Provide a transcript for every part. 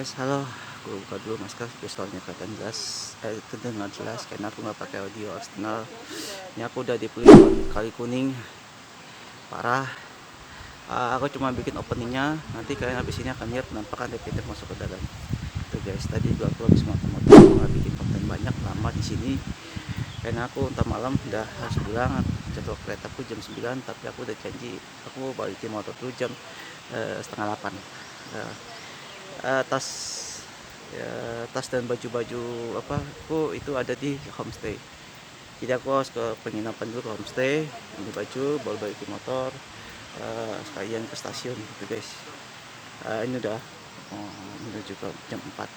Guys, halo. Aku buka dulu masker biar suaranya kelihatan jelas. Itu dengar jelas karena aku nggak pakai audio eksternal. Ini aku udah di Pelion Kali Kuning. Parah. Aku cuma bikin openingnya. Nanti kalian habis ini akan lihat penampakan repeater masuk ke dalam. Tuh guys, tadi juga aku habis motor. Aku nggak bikin konten banyak lama di sini. Karena aku entar malam udah harus pulang. Jadwal kereta aku jam 9, tapi aku udah janji aku balikin motor dulu jam setengah 8. Tas ya, tas dan baju-baju apa aku itu ada di homestay, jadi aku harus ke penginapan dulu ke homestay, ini baju bawa balik ke motor, sekalian ke stasiun gitu guys. Ini udah menuju ke jam 4.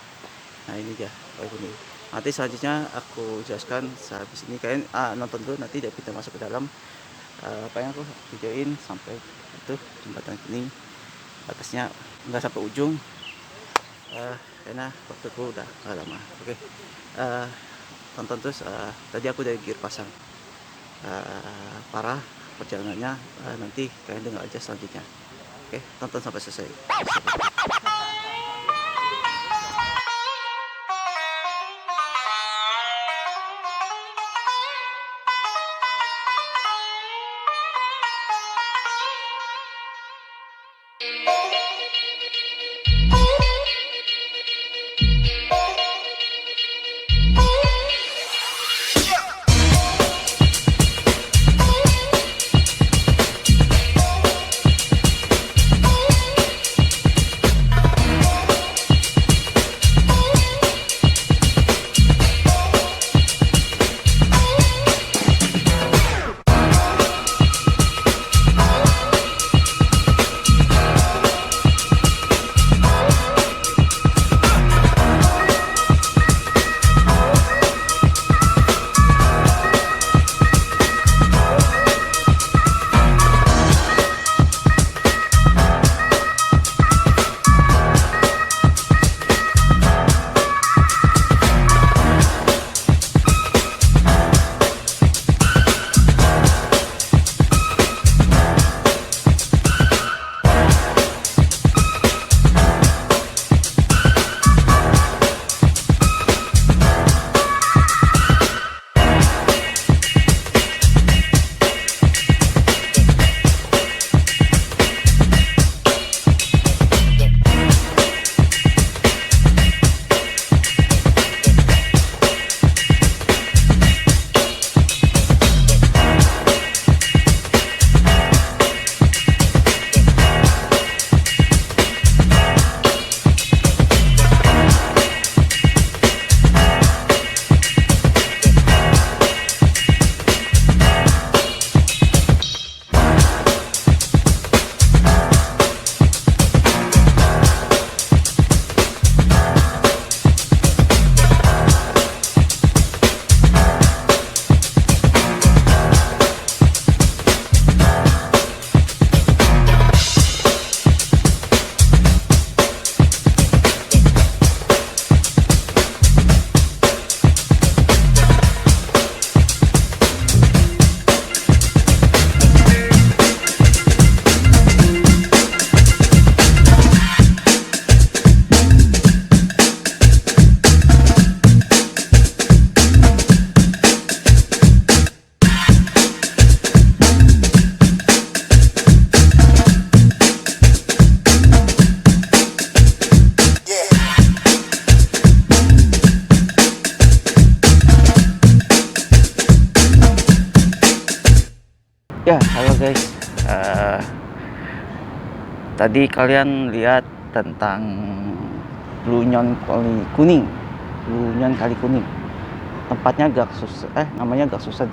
Nah ini dia kayak gini. Nanti selanjutnya aku jelaskan sehabis ini. Kalian nonton dulu, nanti kita masuk ke dalam. Apa yang aku videoin sampai itu jembatan ini, batasnya nggak sampai ujung, karena waktuku udah gak lama. Oke, tonton terus. Tadi aku dari gear pasang, parah perjalanannya. Nanti kalian dengar aja selanjutnya. Oke, tonton sampai selesai. Ya, halo guys. Tadi kalian lihat tentang Pelion Kali Kuning. Pelion Kali Kuning. Tempatnya agak susah, namanya agak susah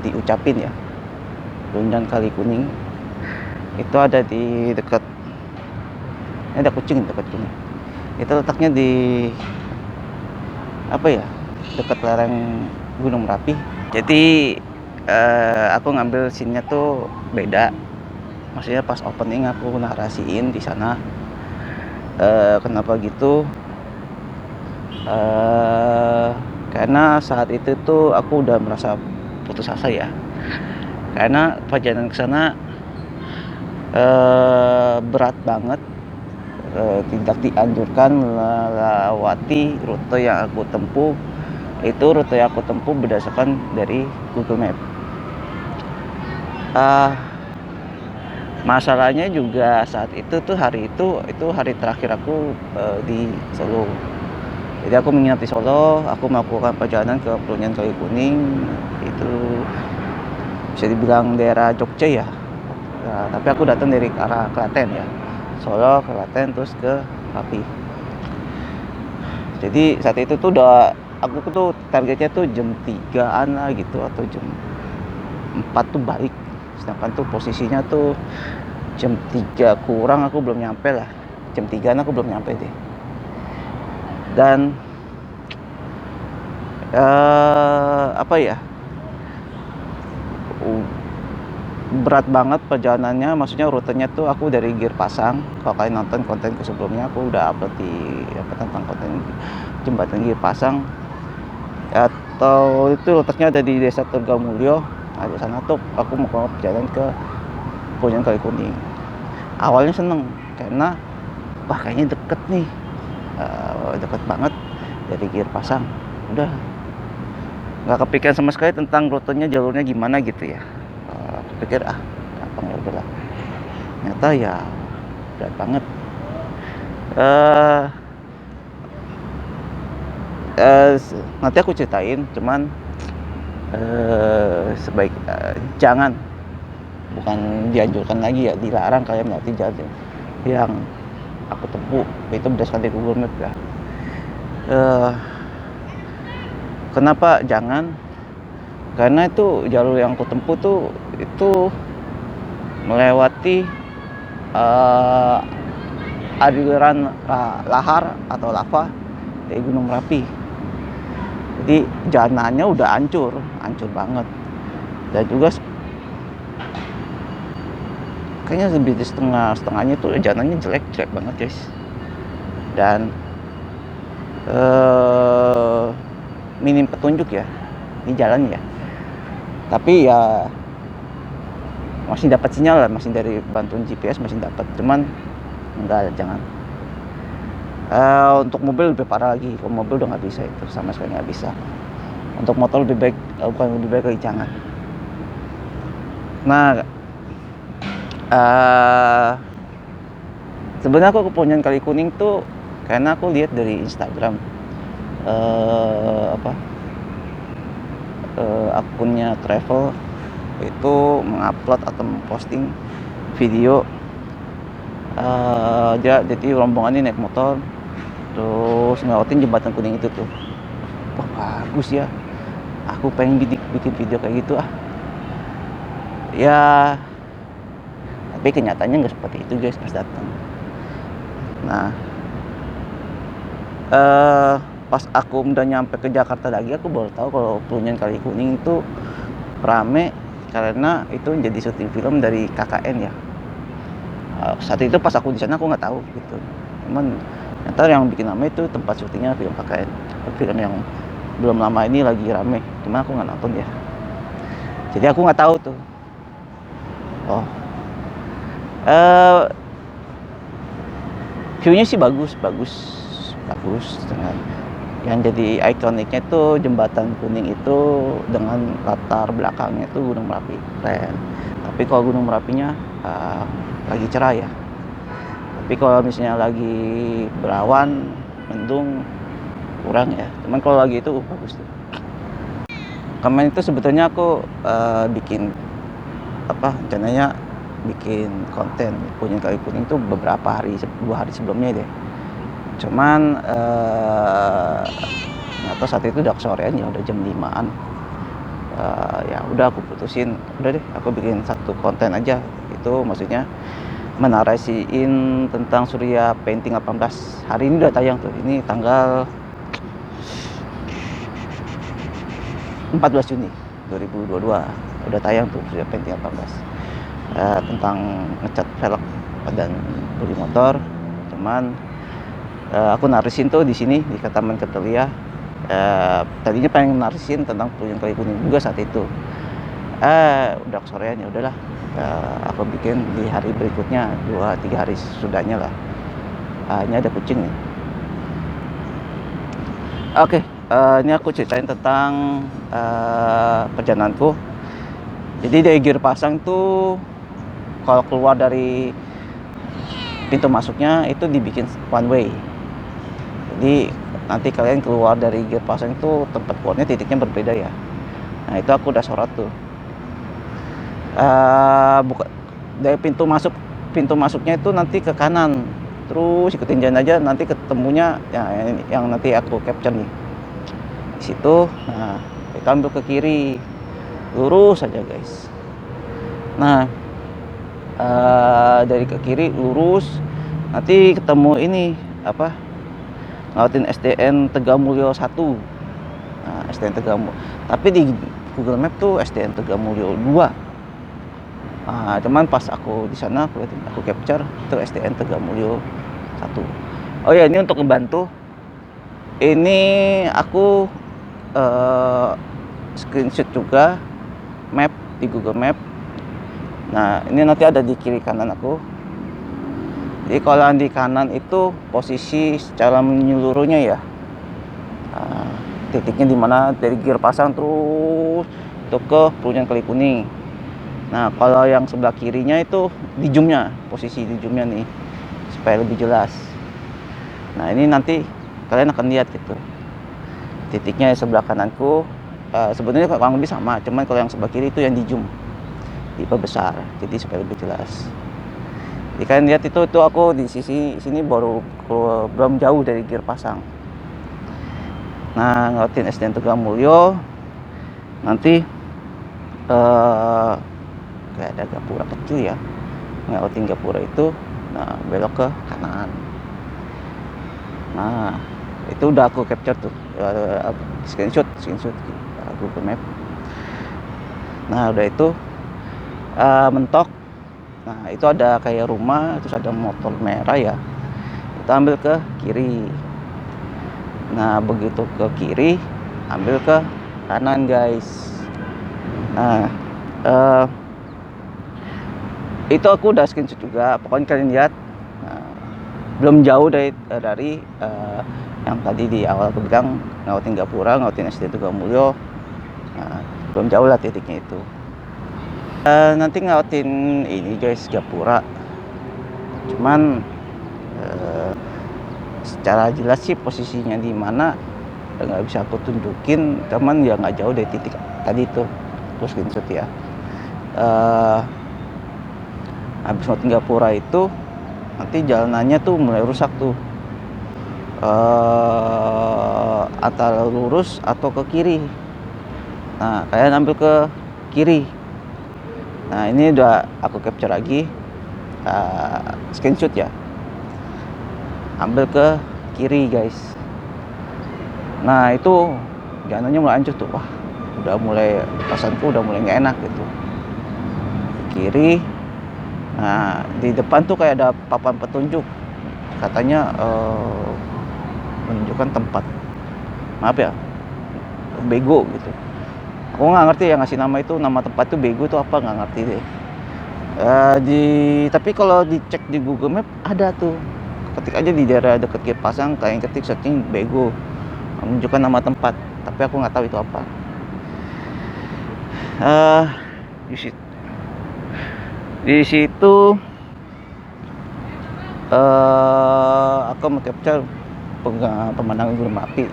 diucapin ya. Pelion Kali Kuning. Itu ada di dekat, ini ada kucing dekat sini. Itu letaknya di dekat lereng Gunung Merapi. Jadi aku ngambil scene-nya tuh beda. Maksudnya pas opening aku narasiin di sana. Kenapa gitu? Karena saat itu tuh aku udah merasa putus asa ya. Karena perjalanan ke sana berat banget, tidak dianjurkan melewati rute yang aku tempuh. Itu rute yang aku tempuh berdasarkan dari Google Map. Masalahnya juga saat itu tuh hari terakhir aku di Solo. Jadi aku menginap di Solo, aku melakukan perjalanan ke Plunyan Kayu Kuning. Itu bisa dibilang daerah Jogja ya. Tapi aku datang dari arah Klaten ya. Solo, Klaten, terus ke Merapi. Jadi saat itu tuh aku tuh targetnya tuh jam 3-an lah gitu, atau jam 4 tuh balik. Sedangkan tuh posisinya tuh jam 3 kurang aku belum nyampe lah. Jam 3-an aku belum nyampe deh. Dan apa ya, berat banget perjalanannya. Maksudnya rutenya tuh aku dari Gir Pasang. Kalau kalian nonton kontenku sebelumnya, aku udah upload di tentang konten jembatan Gir Pasang. Atau itu letaknya ada di Desa Tegamulyo. Nah, di sana tuh aku mau perjalanan ke Plunyan Kayu Kuning. Awalnya seneng karena wah kayaknya deket nih, deket banget dari Gir Pasang. Udah nggak kepikiran sama sekali tentang rutenya, jalurnya gimana gitu ya. Aku pikir gampang ya udahlah. Ternyata ya berat banget. Nanti aku ceritain, cuman jangan, bukan dianjurkan lagi ya, dilarang kalian melewati jalan yang aku tempuh. Itu berdasarkan dari Google Map ya. Kenapa jangan? Karena itu jalur yang aku tempuh tuh itu melewati aliran lahar atau lava dari Gunung Merapi. Jadi jalanannya udah hancur banget. Dan juga kayaknya lebih di setengahnya tuh jalanannya jelek banget guys. Dan minim petunjuk ya di jalan ya. Tapi ya masih dapat sinyal lah, masih dari bantuan GPS masih dapat. Cuman jangan. Untuk mobil lebih parah lagi. Kalau mobil udah nggak bisa, itu sama sekali nggak bisa. Untuk motor lebih baik lagi jangan. Nah, sebenarnya aku ke Plunyan Kayu Kuning tuh karena aku lihat dari Instagram akunnya travel itu mengupload atau memposting video. Jadi rombongan ini naik motor terus ngelewatin jembatan kuning itu tuh. Wah bagus ya, aku pengen bikin video kayak gitu ya. Tapi kenyataannya nggak seperti itu guys pas datang. Nah, pas aku udah nyampe ke Jakarta lagi, aku baru tahu kalau Plunyan Kayu Kuning itu rame karena itu menjadi syuting film dari KKN ya. Saat itu pas aku di sana aku nggak tahu gitu. Cuman ternyata yang bikin rame itu tempat syutingnya film KKN. Film yang belum lama ini lagi rame. Cuman aku nggak nonton ya. Jadi aku nggak tahu tuh. View-nya sih bagus. Dengan yang jadi ikoniknya tuh jembatan kuning itu dengan latar belakangnya tuh Gunung Merapi, keren. Tapi kalau Gunung Merapinya lagi cerah ya. Tapi kalau misalnya lagi berawan, mendung, kurang ya. Cuman kalau lagi itu bagus tuh. Kemarin itu sebetulnya aku bikin rencananya bikin konten Plunyan Kayu Kuning tuh beberapa hari, 2 hari sebelumnya deh. Cuman atau saat itu udah kesorean ya, udah jam 5-an. Ya udah aku putusin, udah deh aku bikin satu konten aja. Itu maksudnya menarasiin tentang Surya Painting 18. Hari ini udah tayang tuh. Ini tanggal 14 Juni 2022 udah tayang tuh Surya Painting 18. Tentang ngecat velg dan bodi motor. Cuman aku narisin tuh di sini di Taman Ketelia. Tadinya pengen narisin tentang Plunyan Kayu Kuning juga saat itu. Udah kesorean, ya udahlah, aku bikin di hari berikutnya, 2-3 hari sesudahnya lah. Ini ada kucing nih. Oke, ini aku ceritain tentang perjalananku. Jadi dari Gir Pasang tuh kalau keluar dari pintu masuknya itu dibikin one way. Jadi nanti kalian keluar dari Gir Pasang itu tempat keluarnya titiknya berbeda ya. Nah itu aku udah sorot tuh. Buka dari pintu masuknya itu nanti ke kanan, terus ikutin jalan aja, nanti ketemunya ya, yang nanti aku capture nih di situ. Nah kita ambil ke kiri, lurus aja guys. Nah dari ke kiri lurus, nanti ketemu ini apa, ngautin SDN Tegamulyo 1. Nah, SDN Tegamulyo, tapi di Google Map tuh SDN Tegamulyo 2. Cuman pas aku di sana aku capture itu SDN Tegamulyo 1. Oh ya, ini untuk membantu, ini aku screenshot juga map di Google Map. Nah ini nanti ada di kiri kanan aku. Jadi kalau yang di kanan itu posisi secara menyeluruhnya ya, titiknya dimana dari Gir Pasang terus itu ke Perunyang Kali Kuning. Nah kalau yang sebelah kirinya itu di zoomnya, posisi di zoomnya nih supaya lebih jelas. Nah ini nanti kalian akan lihat gitu titiknya di sebelah kananku. Sebenarnya kurang lebih sama, cuman kalau yang sebelah kiri itu yang di zoom, diperbesar jadi supaya lebih jelas. Jadi kalian lihat itu aku di sini baru belum jauh dari Gir Pasang. Nah ngeliatin SDN Tegamulyo, nanti kayak ada gapura kecil ya, ngeliatin gapura itu, nah belok ke kanan. Nah itu udah aku capture tuh, screenshot Google Map. Nah udah itu mentok. Nah itu ada kayak rumah, terus ada motor merah ya, kita ambil ke kiri. Nah begitu ke kiri ambil ke kanan guys. Nah itu aku udah screenshot juga, pokoknya kalian lihat. Belum jauh dari yang tadi di awal aku bilang ngautin gapura, ngautin SDN Tegamulyo. Belum jauh lah titiknya itu. Nanti ngautin ini guys, gapura, cuman secara jelas sih posisinya di mana nggak bisa aku tunjukin, cuman ya nggak jauh dari titik tadi itu. Terus screenshot ya. Habis ngautin gapura itu nanti jalanannya tuh mulai rusak tuh, antara lurus atau ke kiri. Nah kalian ambil ke kiri. Nah ini udah aku capture lagi, screenshot ya, ambil ke kiri guys. Nah itu jalanannya mulai hancur tuh, wah udah mulai, perasaanku udah mulai nggak enak gitu. Kiri. Nah di depan tuh kayak ada papan petunjuk, katanya menunjukkan tempat, maaf ya, Bego gitu. Aku nggak ngerti yang ngasih nama itu, nama tempat itu Bego itu apa, nggak ngerti deh. Tapi kalau dicek di Google Map ada tuh, ketik aja di daerah deket Gir Pasang, kalian ketik searching Bego, menunjukkan nama tempat, tapi aku nggak tahu itu apa. Di situ aku mau capture pemandangan gunung api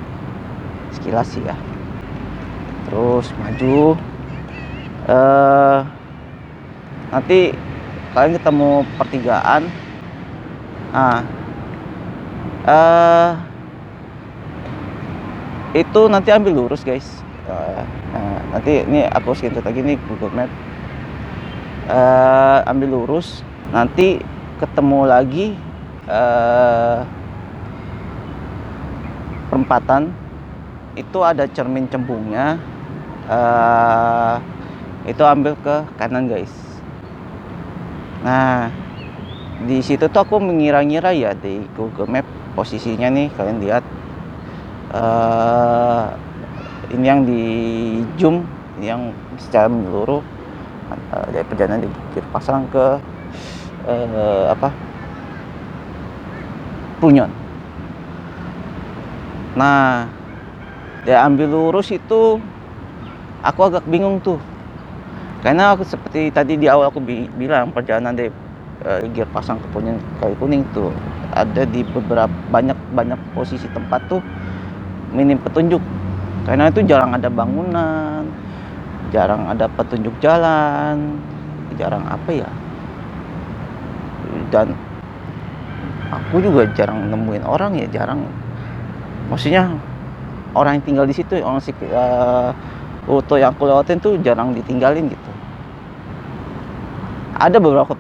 sekilas sih ya. Terus maju, nanti kalian ketemu pertigaan. Itu nanti ambil lurus guys. Nanti ini aku screenshot lagi nih Google Map. Ambil lurus, nanti ketemu lagi perempatan itu ada cermin cembungnya. Itu ambil ke kanan guys. Nah di situ tuh aku mengira-ngira ya di Google Map posisinya nih, kalian lihat ini yang di zoom, yang secara menyeluruh dari perjalanan di Gir Pasang ke Punyon. Nah, dia ambil lurus itu aku agak bingung tuh, karena aku seperti tadi di awal aku bilang perjalanan dari Gir Pasang ke Punyon Kali Kuning tuh ada di beberapa banyak posisi tempat tuh minim petunjuk, karena itu jarang ada bangunan, jarang ada petunjuk jalan, jarang dan aku juga jarang nemuin orang ya, maksudnya orang yang tinggal di situ, rute yang aku lewatin tuh jarang ditinggalin gitu. Ada beberapa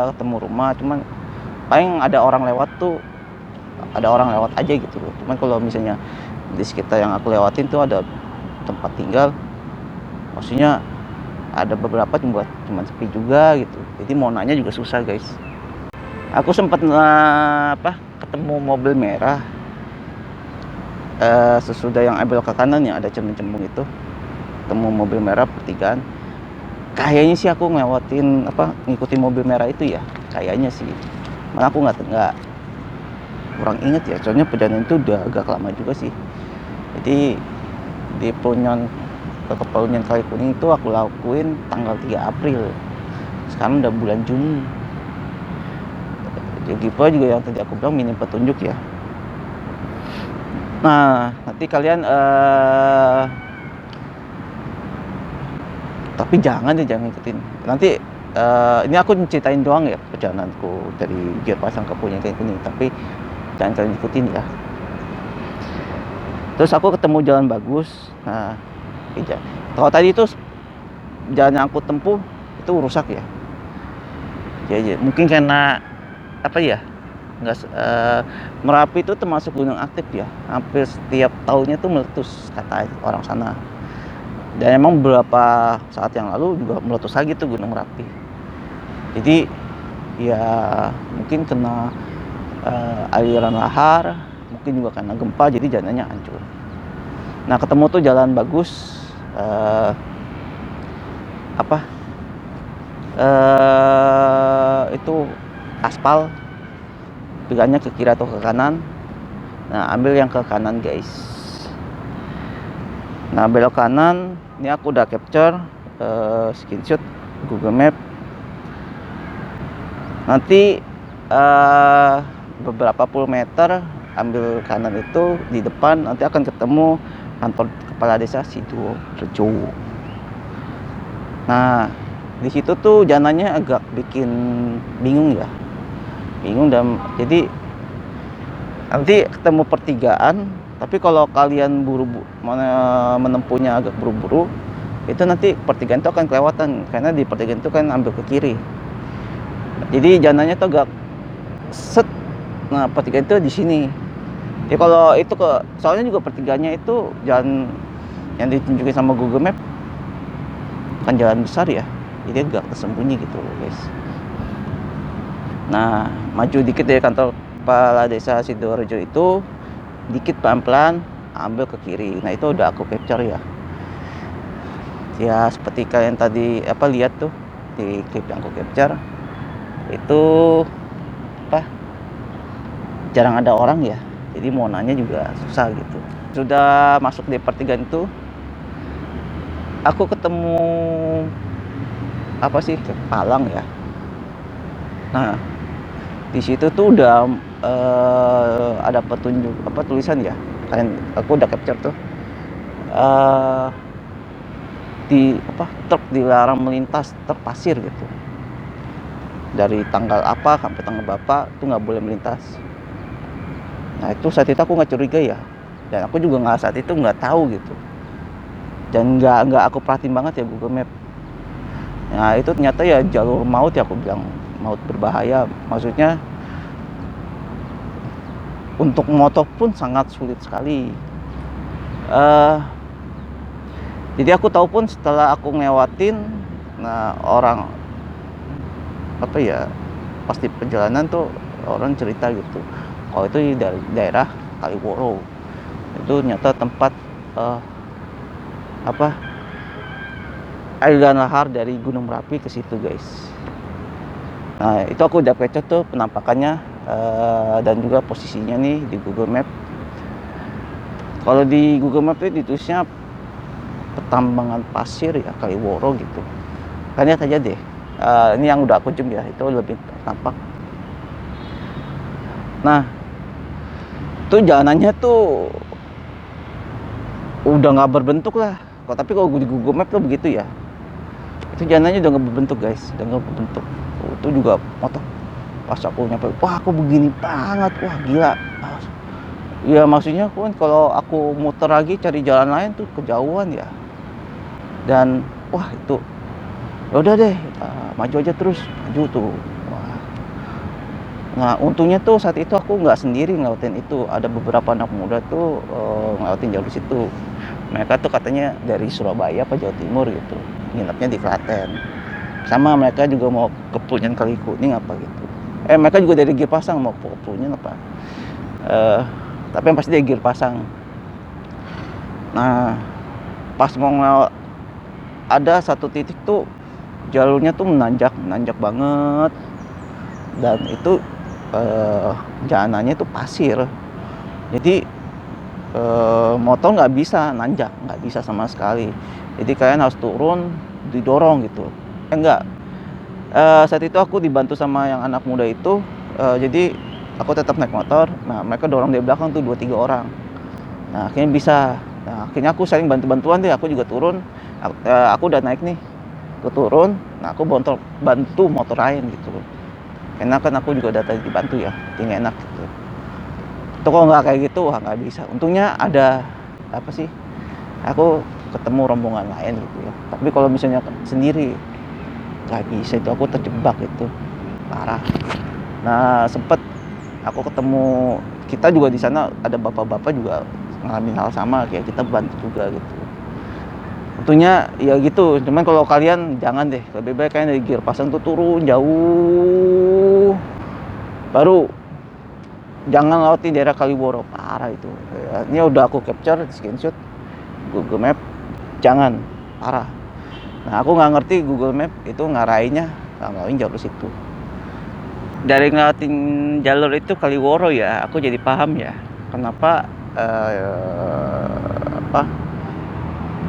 ketemu rumah, cuman paling ada orang lewat aja gitu loh. Cuman kalau misalnya di sekitar yang aku lewatin tuh ada tempat tinggal, maksudnya ada beberapa cuma sepi juga gitu. Jadi mau nanya juga susah guys. Aku sempat ketemu mobil merah sesudah yang ambil ke kanan yang ada cembung itu, ketemu mobil merah pertigaan. Kayaknya sih aku ngikutin mobil merah itu ya, kayaknya sih. Malah aku nggak kurang inget ya, soalnya perjalanan itu udah agak lama juga sih. Jadi di Punyon Kali Kuning itu aku lakuin tanggal 3 April. Sekarang udah bulan Juni. Jadi juga yang tadi aku bilang minim petunjuk ya. Nah, nanti kalian tapi jangan ikutin. Nanti ini aku ceritain doang ya perjalananku dari Gir Pasang ke Punyon Kali Kuning, tapi jangan kalian ikutin ya. Terus aku ketemu jalan bagus. Nah, kalau tadi itu jalan yang aku tempuh itu rusak ya. Ya mungkin karena Merapi itu termasuk gunung aktif ya, hampir setiap tahunnya tuh meletus kata orang sana. Dan emang beberapa saat yang lalu juga meletus lagi tuh Gunung Merapi. Jadi ya mungkin kena aliran lahar, mungkin juga karena gempa, jadi jalannya hancur. Nah, ketemu tuh jalan bagus, itu aspal, pilihannya ke kiri atau ke kanan. Nah, ambil yang ke kanan guys. Nah, belok kanan, ini aku udah capture screenshot Google Map. Nanti beberapa puluh meter ambil kanan itu di depan nanti akan ketemu kantor kepala desa Sidorejo. Nah, di situ tuh jalannya agak bikin bingung ya. Dan jadi nanti ketemu pertigaan, tapi kalau kalian buru-buru menempuhnya agak buru-buru, itu nanti pertigaan itu akan kelewatan, karena di pertigaan itu kan ambil ke kiri. Jadi jalannya tuh agak set. Nah, pertigaan itu di sini. Ya kalau itu soalnya juga pertigaannya itu jalan yang ditunjukin sama Google Map kan jalan besar ya, jadi agak tersembunyi gitu guys. Nah, maju dikit dari kantor kepala desa Sidorejo itu, dikit pelan-pelan ambil ke kiri. Nah, itu udah aku capture ya. Ya seperti kalian tadi lihat tuh di klip yang aku capture, itu jarang ada orang ya, jadi mau nanya juga susah gitu. Sudah masuk di pertigaan itu, aku ketemu palang ya. Nah, di situ tuh udah ada petunjuk tulisan ya, aku udah capture tuh, truk dilarang melintas, truk pasir gitu, dari tanggal apa sampai tanggal berapa itu nggak boleh melintas. Nah, itu saat itu aku nggak curiga ya, dan aku juga saat itu nggak tahu gitu, dan nggak aku perhatiin banget ya Google Map. Nah, itu ternyata ya jalur maut ya, aku bilang maut berbahaya, maksudnya untuk motor pun sangat sulit sekali. Jadi aku tahu pun setelah aku ngelewatin, nah orang pasti perjalanan tuh orang cerita gitu, kalau itu dari daerah Kaliworo itu ternyata tempat aliran lahar dari Gunung Merapi ke situ guys. Nah itu aku udah capture tuh penampakannya dan juga posisinya nih di Google Map. Kalau di Google Map itu ditulisnya pertambangan pasir ya Kaliworo gitu. Kan lihat aja deh. Ini yang udah aku zoom ya, itu lebih tampak. Nah, tuh jalanannya tuh udah nggak berbentuk lah. Tapi kalau di Google Map tuh begitu ya. Itu jalanannya udah nggak berbentuk guys, udah nggak berbentuk. Itu juga motor. Pas aku nyampe, wah aku begini banget, wah gila. Ya maksudnya kan kalau aku muter lagi cari jalan lain tuh kejauhan ya. Dan wah itu ya udah deh, maju aja terus, maju tuh. Wah. Nah untungnya tuh saat itu aku nggak sendiri ngelewatin itu, ada beberapa anak muda tuh ngelewatin jalur situ. Mereka tuh katanya dari Surabaya apa Jawa Timur gitu, nginepnya di Klaten. Sama mereka juga mau ke Punyen Kali Kuning apa gitu. Mereka juga dari Gir Pasang mau ke Punyen apa. Tapi yang pasti dari Gir Pasang. Nah pas mau ada satu titik tuh jalurnya tuh menanjak banget, dan itu jalanannya tuh pasir, jadi motor nggak bisa nanjak, nggak bisa sama sekali. Jadi kalian harus turun didorong gitu. Enggak, saat itu aku dibantu sama yang anak muda itu. Jadi aku tetap naik motor, nah mereka dorong dari belakang tuh 2-3 orang. Nah akhirnya bisa. Nah akhirnya aku saling bantu-bantuan deh, aku juga turun. Aku udah naik nih, aku turun, nah aku bantu motor lain gitu. Karena kan aku juga udah tadi dibantu ya, jadi enak gitu. Itu kalau nggak kayak gitu, wah nggak bisa. Untungnya ada apa sih? Aku ketemu rombongan lain gitu ya. Tapi kalau misalnya sendiri, nggak bisa, itu aku terjebak itu, parah. Nah sempet aku ketemu, kita juga di sana ada bapak-bapak juga ngalamin hal sama kayak kita, bantu juga gitu. Untungnya ya gitu. Cuman kalau kalian jangan deh, lebih baik kalian dari Gir Pasang tuh turun jauh, baru jangan lewati daerah Kaliworo, parah itu. Ini udah aku capture screenshot Google Map, jangan, parah. Nah aku nggak ngerti Google Map itu ngarahinnya ngelawain jalur situ. Dari ngeliatin jalur itu Kaliworo ya, aku jadi paham ya kenapa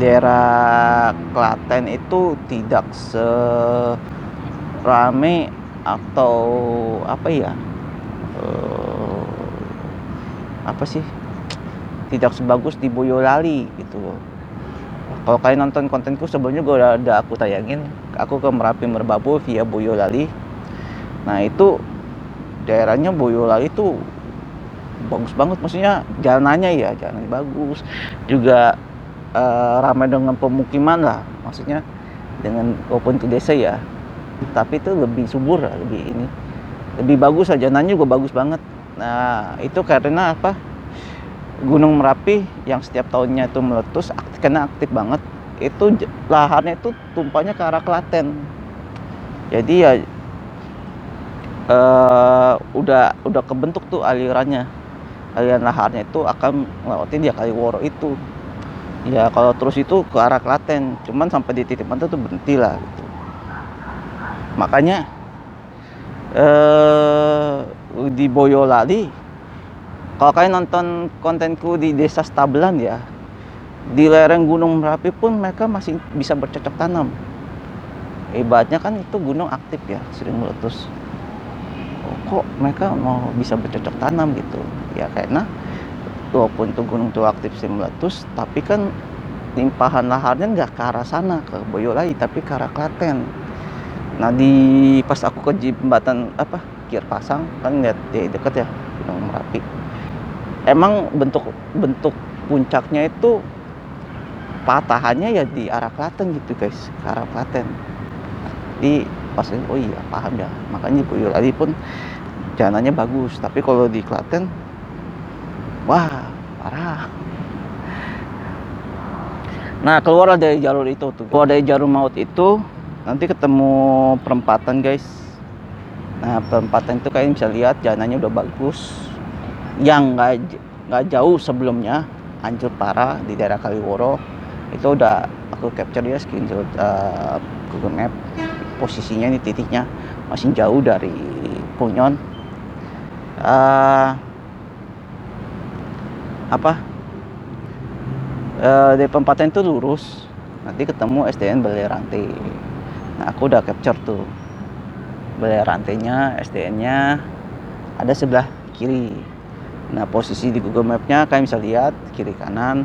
daerah Klaten itu tidak serame atau tidak sebagus di Boyolali gitu. Kalau kalian nonton kontenku sebelumnya, gue udah aku tayangin, aku ke Merapi Merbabu via Boyolali. Nah itu daerahnya Boyolali itu bagus banget, maksudnya jalanannya bagus, juga ramai dengan pemukiman lah, maksudnya dengan walaupun itu desa ya, tapi itu lebih subur lah, lebih bagus lah, jalanannya juga bagus banget. Nah itu karena apa? Gunung Merapi yang setiap tahunnya itu meletus, karena aktif banget, itu laharnya itu tumpahnya ke arah Klaten. Jadi ya udah kebentuk tuh aliran laharnya itu akan ngelewatin dia Kaliworo itu. Ya kalau terus itu ke arah Klaten, cuman sampai di titik mana tuh berhenti lah gitu. Makanya di Boyolali, kalau kalian nonton kontenku di Desa Stabelan ya, di lereng Gunung Merapi pun mereka masih bisa bercocok tanam. Ibaratnya kan itu gunung aktif ya, sering meletus. Kok mereka mau bisa bercocok tanam gitu? Ya karena walaupun itu gunung itu aktif sering meletus, tapi kan limpahan laharnya nggak ke arah sana, ke Boyolali, tapi ke arah Klaten. Nah pas aku ke jembatan Gir Pasang, kan lihat di dekat ya Gunung Merapi. Emang bentuk puncaknya itu patahannya ya di arah Klaten gitu guys, ke arah Klaten. Di pas oh iya paham ya, makanya Boyolali pun jalanannya bagus, tapi kalau di Klaten wah parah. Nah keluar dari jalur itu tuh, keluar dari jalur maut itu nanti ketemu perempatan guys. Nah perempatan itu kalian bisa lihat jalanannya udah bagus, yang nggak jauh sebelumnya hancur parah di daerah Kaliworo. Itu udah aku capture ya screenshot Google Map. Posisinya ini titiknya masih jauh dari Punyon. Dari perempatan itu lurus, nanti ketemu SDN Balai Rantai. Nah, aku udah capture tuh Balai Rantainya, SDN-nya ada sebelah kiri. Nah, posisi di Google Map-nya kalian bisa lihat kiri kanan,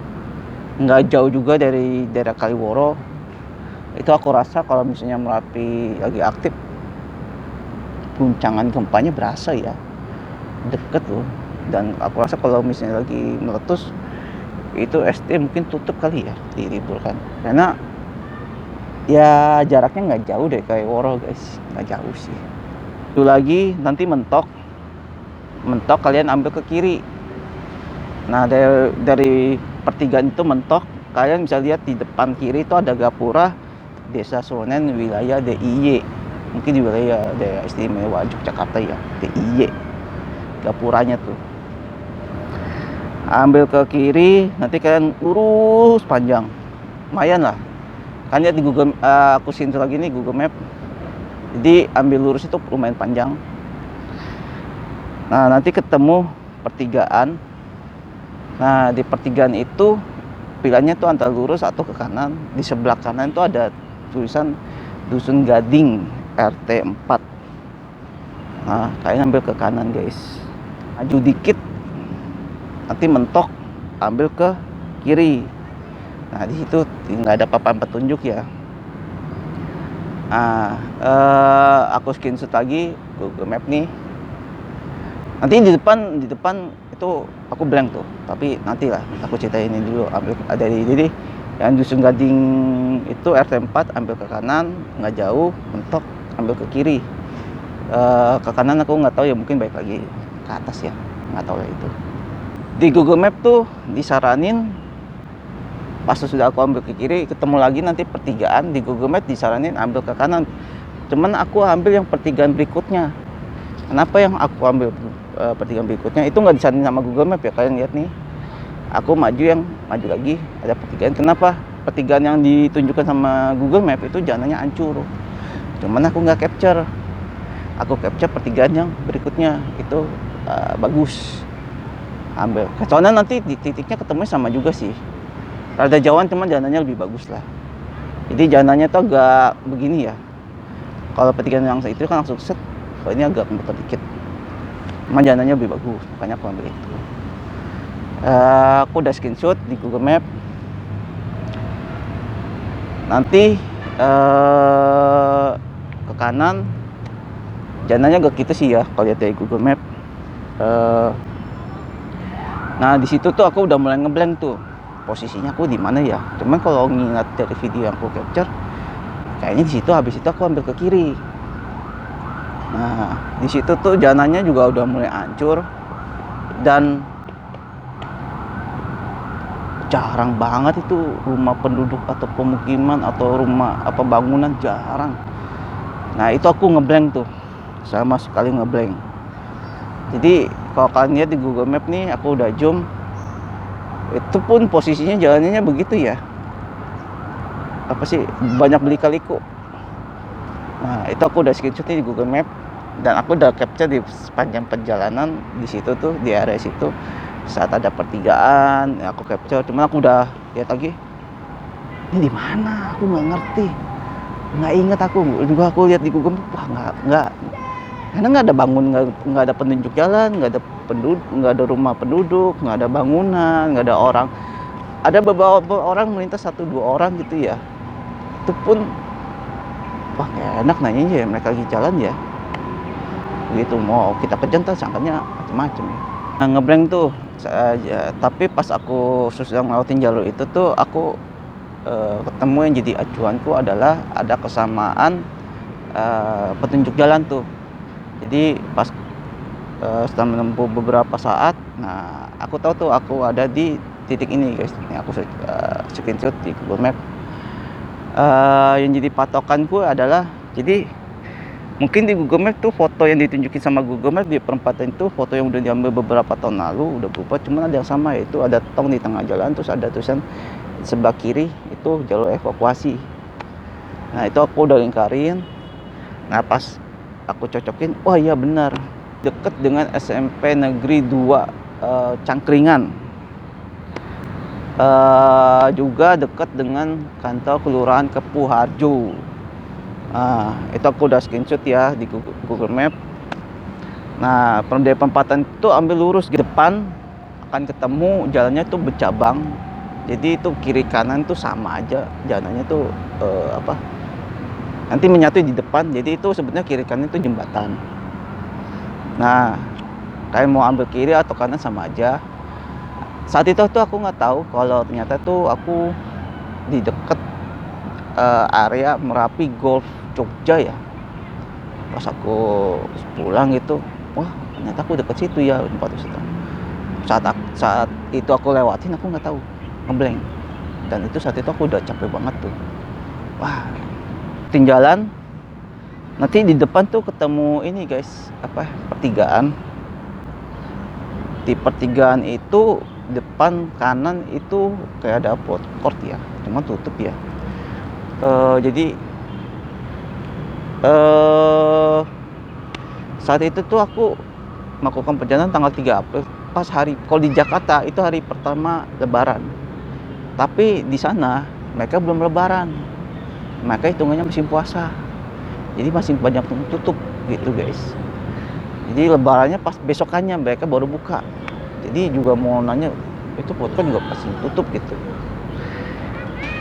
nggak jauh juga dari daerah Kaliworo. Itu aku rasa kalau misalnya Merapi lagi aktif, guncangan gempanya berasa ya, deket loh. Dan aku rasa kalau misalnya lagi meletus, itu SD mungkin tutup kali ya, diliburkan, karena ya jaraknya nggak jauh dari Kaliworo guys, nggak jauh sih. Itu lagi nanti mentok kalian ambil ke kiri. Nah, dari pertigaan itu mentok, kalian bisa lihat di depan kiri itu ada gapura Desa Suronen wilayah DIY, mungkin di wilayah daerah istimewa Yogyakarta ya, DIY gapuranya tuh. Ambil ke kiri, nanti kalian lurus panjang, lumayan lah. Kan lihat di Google, aku screenshot lagi nih Google Map. Jadi ambil lurus itu lumayan panjang. Nah, nanti ketemu pertigaan. Nah, di pertigaan itu pilihannya tuh antara lurus atau ke kanan. Di sebelah kanan itu ada tulisan Dusun Gading RT 4. Nah, kalian ambil ke kanan guys. Maju dikit, nanti mentok, ambil ke kiri. Nah, di situ nggak ada papan petunjuk ya. Nah, aku screenshot lagi Google Map nih. Nanti di depan itu aku blank tuh, tapi nanti lah aku ceritain ini dulu. Ambil ada di jadi yang Dusun Gading itu RT 4, ambil ke kanan, nggak jauh, mentok, ambil ke kiri. Ke kanan aku nggak tahu ya, mungkin baik lagi ke atas ya, nggak tahu lah itu. Di Google Map tuh disaranin pas sudah aku ambil ke kiri, ketemu lagi nanti pertigaan, di Google Map disaranin ambil ke kanan. Cuman aku ambil yang pertigaan berikutnya. Kenapa yang aku ambil pertigaan berikutnya itu nggak disaranin sama Google Map ya, kalian lihat nih. Aku maju lagi, ada pertigaan. Kenapa? Pertigaan yang ditunjukkan sama Google Map itu jalannya hancur. Cuman aku nggak capture. Aku capture pertigaan yang berikutnya, itu bagus. Ambil. Soalnya nanti di titiknya ketemu sama juga sih. Rada jauhan, cuman jalanannya lebih bagus lah. Jadi jalanannya tuh agak begini ya. Kalau pertigaan yang itu kan langsung set. Kalau ini agak muter dikit. Cuman jalanannya lebih bagus, makanya aku ambil itu. Aku udah screenshot di Google Map. Nanti ke kanan, jalanannya agak gitu sih ya kalau lihat dari Google Map. Nah, di situ tuh aku udah mulai ngeblank tuh. Posisinya aku di mana ya? Cuman kalau ngingat dari video yang aku capture, kayaknya di situ, habis itu aku ambil ke kiri. Nah, di situ tuh jalanannya juga udah mulai hancur dan jarang banget itu rumah penduduk atau pemukiman atau rumah apa bangunan, jarang. Nah, itu aku ngeblank tuh. Sama sekali ngeblank. Jadi kalau kalian lihat di Google Map nih, aku udah zoom, itu pun posisinya jalannya begitu ya, apa sih, banyak beli-liku. Nah, itu aku udah screenshot di Google Map dan aku udah capture di sepanjang perjalanan di situ tuh, di area situ saat ada pertigaan ya, aku capture. Cuman aku udah lihat lagi, ini di mana, aku nggak ngerti, nggak inget. Aku juga lihat di Google Map, wah nggak, karena nggak ada bangun, nggak ada penunjuk jalan, nggak ada penduduk, nggak ada rumah penduduk, nggak ada bangunan, nggak ada orang. Ada beberapa orang melintas, 1-2 orang gitu ya. Itu pun wah gak enak nanya ya, mereka lagi jalan ya. Begitu mau kita kejar ntar sangkanya macam-macam ya. Nah, ngeblank tuh saja. Tapi pas aku susah ngelawatin jalur itu tuh, aku ketemu yang jadi acuanku adalah ada kesamaan petunjuk jalan tuh. Jadi pas setelah menempuh beberapa saat, nah aku tahu tuh aku ada di titik ini guys. Ini aku screenshot di Google Map. Yang jadi patokanku adalah, jadi mungkin di Google Map tuh foto yang ditunjukin sama Google Map di perempatan itu foto yang udah diambil beberapa tahun lalu, udah berubah. Cuman ada yang sama, yaitu ada tong di tengah jalan, terus ada tulisan sebelah kiri itu jalur evakuasi. Nah itu aku udah lingkarin. Nah pas aku cocokin, wah iya benar, deket dengan SMP Negeri 2 Cangkringan. Juga dekat dengan kantor kelurahan Kepuharjo. Nah itu aku udah screenshot ya di Google Map. Nah dari perempatan itu ambil lurus ke depan, akan ketemu jalannya tuh bercabang. Jadi itu kiri kanan tuh sama aja jalannya tuh, nanti menyatu di depan. Jadi itu sebenarnya kiri kanan itu jembatan. Nah kalian mau ambil kiri atau kanan sama aja. Saat itu tuh aku nggak tahu kalau ternyata tuh aku di deket area Merapi Golf Jogja ya. Pas aku pulang gitu, wah ternyata aku deket situ ya tempat wisata. Saat itu aku lewatin, aku nggak tahu, ngeblank. Dan itu saat itu aku udah capek banget tuh. Wah, jalan. Nanti di depan tuh ketemu ini guys, pertigaan. Di pertigaan itu depan kanan itu kayak ada food court ya, cuma tutup ya. Jadi saat itu tuh aku melakukan perjalanan tanggal 3 April pas hari, kalau di Jakarta itu hari pertama Lebaran. Tapi di sana mereka belum Lebaran, mereka hitungannya musim puasa. Jadi masih banyak tutup gitu guys. Jadi Lebarannya pas besokannya mereka baru buka. Jadi juga mau nanya, itu food court juga pasti tutup gitu.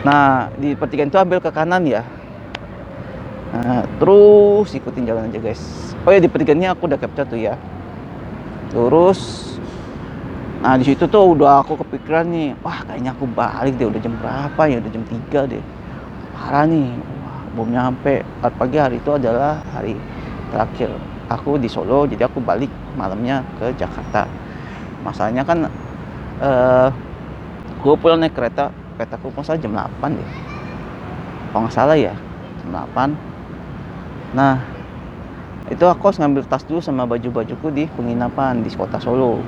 Nah di pertigaan itu ambil ke kanan ya. Nah, terus ikutin jalan aja guys. Oh ya di pertigaannya aku udah capture tuh ya. Terus, nah di situ tuh udah aku kepikiran nih, wah kayaknya aku balik deh, udah jam berapa ya, udah jam 3 deh. Parah nih, wah, belum nyampe. Pagi hari itu adalah hari terakhir aku di Solo, jadi aku balik malamnya ke Jakarta. Masalahnya kan gue pulang naik keretaku masa jam 8 deh. Kalau nggak salah ya, jam 8. Nah, itu aku harus ngambil tas dulu sama baju-bajuku di penginapan di kota Solo.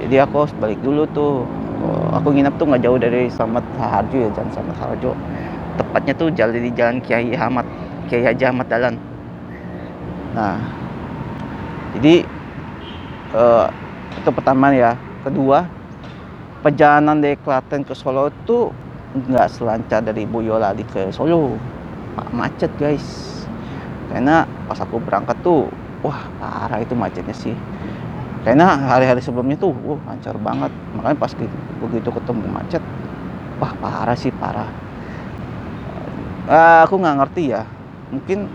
Jadi aku harus balik dulu tuh. Aku nginap tuh nggak jauh dari Slamet Harjo ya, Jalan Slamet Harjo. Tepatnya tuh di Jalan Kiai Haji Ahmad Dahlan. Nah, jadi itu pertama ya. Kedua, perjalanan dari Klaten ke Solo itu nggak selancar dari Boyolali ke Solo. Macet guys. Karena pas aku berangkat tuh, wah parah itu macetnya sih. Karena hari-hari sebelumnya tuh, lancar banget. Makanya pas begitu ketemu macet, wah parah sih, parah. Aku nggak ngerti ya. Mungkin,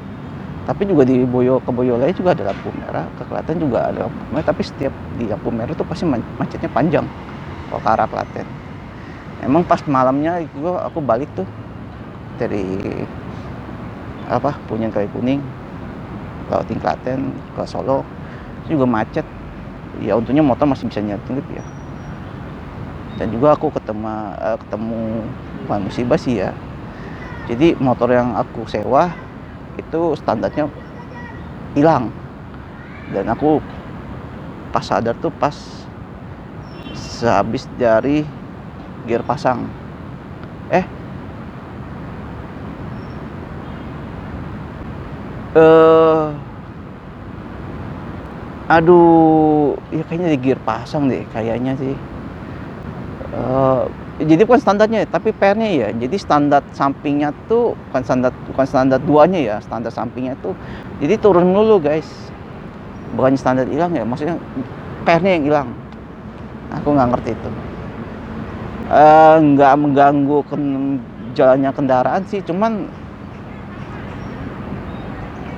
tapi juga di Boyolali juga ada lampu merah, ke Klaten juga ada lampu merah. Tapi setiap di lampu merah tuh pasti macetnya panjang kalau ke arah Klaten. Emang pas malamnya aku balik tuh dari Punyen Kali Kuning, lewatin Klaten ke Solo, itu juga macet. Ya untungnya motor masih bisa nyelip ya. Dan juga aku ketemu bukan musibah sih ya. Jadi motor yang aku sewa itu standarnya hilang. Dan aku pas sadar tuh pas sehabis dari gear pasang. Aduh, ya kayaknya di gear pasang deh, kayaknya sih. Jadi bukan standarnya, tapi pernya ya. Jadi standar sampingnya tuh bukan standar duanya ya, standar sampingnya tuh. Jadi turun dulu guys. Bukan standar hilang ya, maksudnya pernya yang hilang. Aku nggak ngerti itu. Nggak mengganggu jalannya kendaraan sih, cuman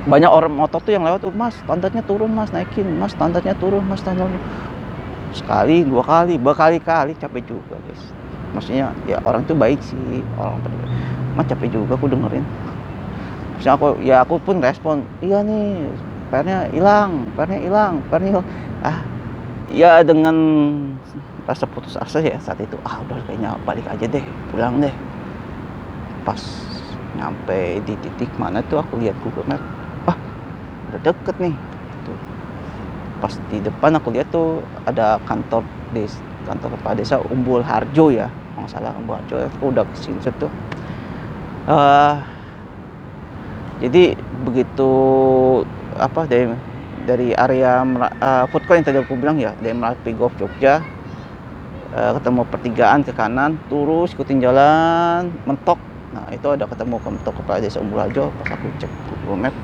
banyak orang motor tuh yang lewat tuh, mas standarnya turun mas, naikin mas, standarnya turun mas, standarnya. Sekali, dua kali, berkali-kali, capek juga guys. Maksudnya ya orang tuh baik sih, orang peduli. Mas capek juga aku dengerin. Maksudnya aku pun respon, iya nih pernya hilang. Ya dengan rasa putus asa ya saat itu, udah kayaknya balik aja deh, pulang deh. Pas nyampe di titik mana tuh aku lihat Google Map, udah deket nih tuh. Pas di depan aku lihat tuh ada kantor kepala desa Umbul Harjo ya. kalau nggak salah Labuan Harjo. Aku udah screenshot tuh. Eh, jadi begitu apa dari area food court yang tadi aku bilang ya, dari Merapi Golf Jogja, ketemu pertigaan ke kanan, terus ikutin jalan mentok. Nah itu ada ketemu mentok kepala desa Umbul Harjo. Pas aku cek Google Map,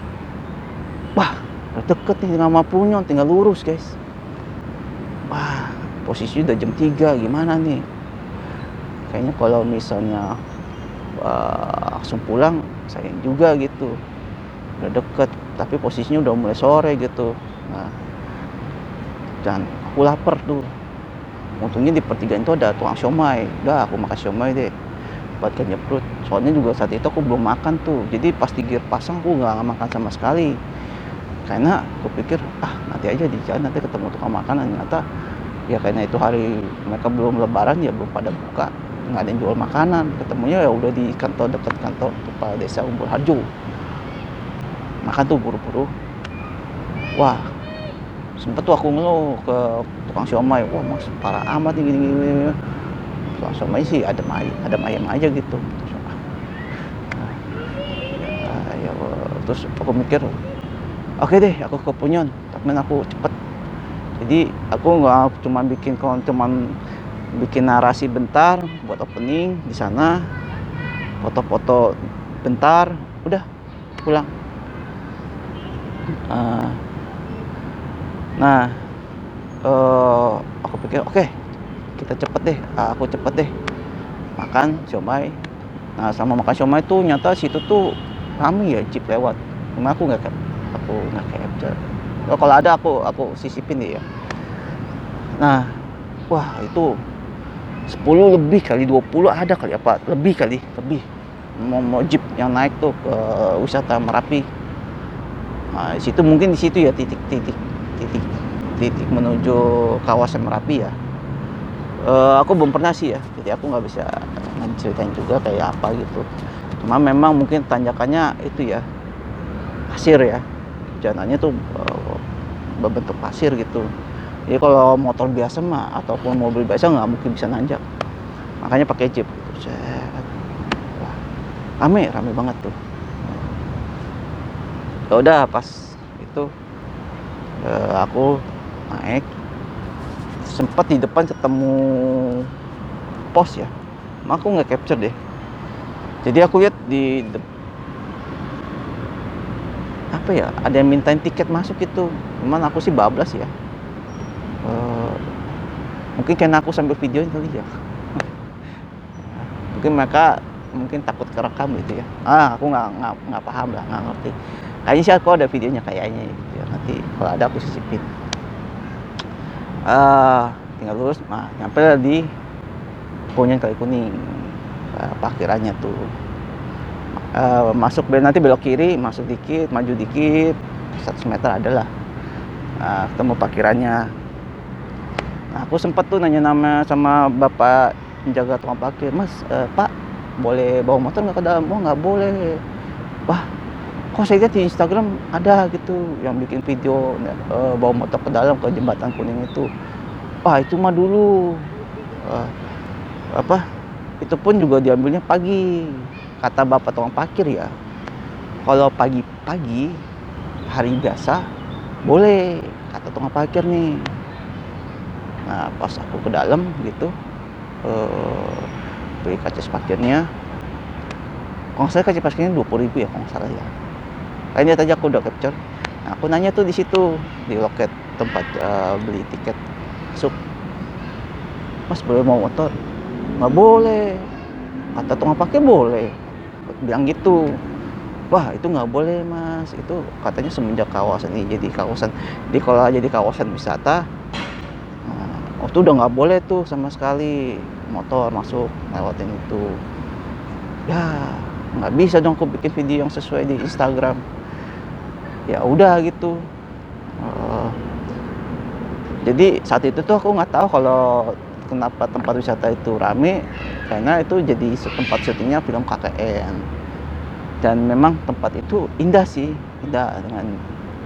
wah udah deket nih, tinggal Mapunyon, tinggal lurus guys. Wah posisi udah jam 3, gimana nih? Kayaknya kalau misalnya langsung pulang sayang juga gitu, udah deket tapi posisinya udah mulai sore gitu. Nah dan aku lapar tuh, untungnya di pertigaan itu ada tukang siomay. Udah aku makan siomay deh buat kenyang perut, soalnya juga saat itu aku belum makan tuh. Jadi pas di gear pasang aku nggak makan sama sekali, karena aku pikir nanti aja di jalan, nanti ketemu tukang makanan. Ternyata ya karena itu hari mereka belum lebaran ya, belum pada buka, nggak ada yang jual makanan. Ketemunya ya udah di kantor, dekat kantor kepala desa Umbul Harjo. Makan tuh buru-buru. Wah sempet tuh aku ngeluh ke tukang siomay, wah mas parah amat nih gini. Tukang siomay sih adem ayam aja gitu. Ya, terus aku mikir oke deh aku ke Punyon, tapi aku cepet. Jadi aku nggak cuma bikin narasi bentar buat opening di sana, foto-foto bentar, udah pulang. Nah aku pikir oke, kita cepet deh, aku cepet deh makan siomay. Nah sama makan siomay tuh nyata situ tuh rame ya, jeep lewat. Cuma aku nggak capture. Kalau ada aku sisipin deh ya. Nah wah itu 10 lebih kali, 20 ada kali apa lebih mau jeep yang naik tuh ke wisata Merapi. Nah di situ ya titik menuju kawasan Merapi ya. Aku belum pernah sih ya, jadi aku nggak bisa ceritain juga kayak apa gitu. Cuma memang mungkin tanjakannya itu ya pasir ya, jalanannya tuh berbentuk pasir gitu. Jadi kalau motor biasa mah ataupun mobil biasa nggak mungkin bisa nanjak, makanya pakai jeep gitu. Wah, rame banget tuh. Ya udah pas itu aku naik, sempat di depan ketemu pos ya, aku nggak capture deh. Jadi aku lihat apa ya, ada yang mintain tiket masuk gitu, cuman aku sih bablas ya. Mungkin karena aku sambil videoin kali ya. Mungkin mereka takut kerekam gitu ya. Aku nggak paham lah, nggak ngerti. Kayaknya sih aku ada videonya kayaknya gitu ya. Nanti kalau ada aku sisipin. Tinggal lurus, nyampe di Punyon Kali Kuning, parkirannya tuh. Masuk nanti belok kiri, masuk dikit, maju dikit, 100 meter adalah ketemu parkirannya. Nah aku sempet tuh nanya nama sama bapak penjaga tukang parkir, mas pak boleh bawa motor nggak ke dalam? Oh nggak boleh. Wah kok saya lihat di Instagram ada gitu yang bikin video bawa motor ke dalam ke jembatan kuning itu. Wah itu mah dulu itu pun juga diambilnya pagi, kata bapak tukang parkir ya. Kalau pagi-pagi hari biasa boleh, kata tukang parkir nih. Nah pas aku ke dalam gitu, beli kaca parkirnya, kalau nggak salah kaca parkirnya 20.000 ya kalau nggak salah ya. Kayaknya tadi aku udah capture. Nah, aku nanya tuh di situ di loket tempat beli tiket masuk, mas boleh mau motor? Nggak boleh, kata tukang parkir boleh, bilang gitu. Wah itu nggak boleh mas, itu katanya semenjak kawasan ini jadi kawasan wisata, itu udah nggak boleh tuh sama sekali motor masuk lewatin itu. Ya nggak bisa dong aku bikin video yang sesuai di Instagram. Ya udah gitu. Jadi saat itu tuh aku nggak tahu kalau kenapa tempat wisata itu rame, karena itu jadi tempat syutingnya film KKN. Dan memang tempat itu indah dengan